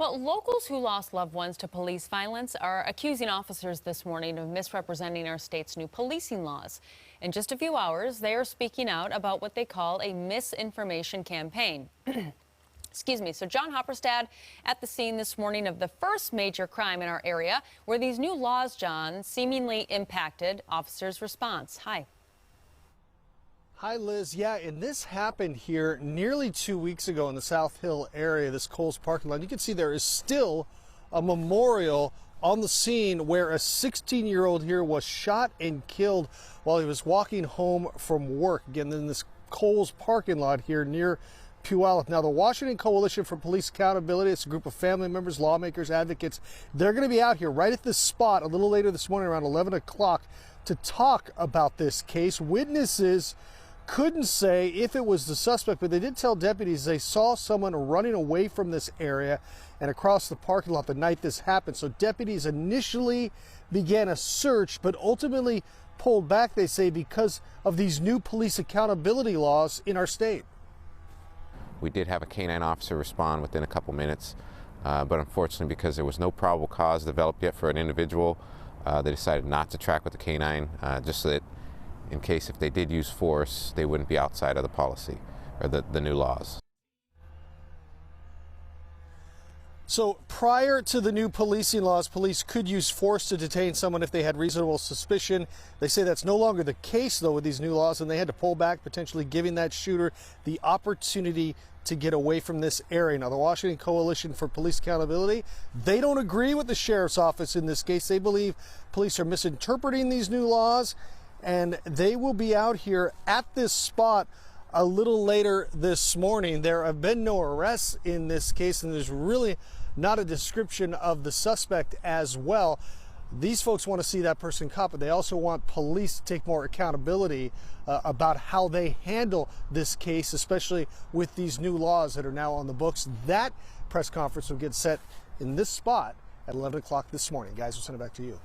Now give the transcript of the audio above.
Well, locals who lost loved ones to police violence are accusing officers this morning of misrepresenting our state's new policing laws. In just a few hours, they are speaking out about what they call a misinformation campaign. Excuse me. So John Hopperstad at the scene this morning of the first major crime in our area where these new laws, John, seemingly impacted officers' response. Hi. Hi, Liz. Yeah, and this happened here nearly 2 weeks ago in the South Hill area, this Kohl's parking lot. You can see there is still a memorial on the scene where a 16-year-old here was shot and killed while he was walking home from work. Again, in this Kohl's parking lot here near Puyallup. Now, the Washington Coalition for Police Accountability, it's a group of family members, lawmakers, advocates. They're going to be out here right at this spot a little later this morning around 11 o'clock to talk about this case. Witnesses couldn't say if it was the suspect, but they did tell deputies they saw someone running away from this area and across the parking lot the night this happened. So deputies initially began a search, but ultimately pulled back, they say, because of these new police accountability laws in our state. We did have a canine officer respond within a couple minutes, but unfortunately, because there was no probable cause developed yet for an individual, they decided not to track with the canine, just so that in case if they did use force, they wouldn't be outside of the policy or the new laws. So prior to the new policing laws, police could use force to detain someone if they had reasonable suspicion. They say that's no longer the case, though, with these new laws, and they had to pull back, potentially giving that shooter the opportunity to get away from this area. Now, the Washington Coalition for Police Accountability, they don't agree with the sheriff's office in this case. They believe police are misinterpreting these new laws, and they will be out here at this spot a little later this morning. There have been no arrests in this case, and there's really not a description of the suspect as well. These folks want to see that person caught, but they also want police to take more accountability about how they handle this case, especially with these new laws that are now on the books. That press conference will get set in this spot at 11 o'clock this morning. Guys, we'll send it back to you.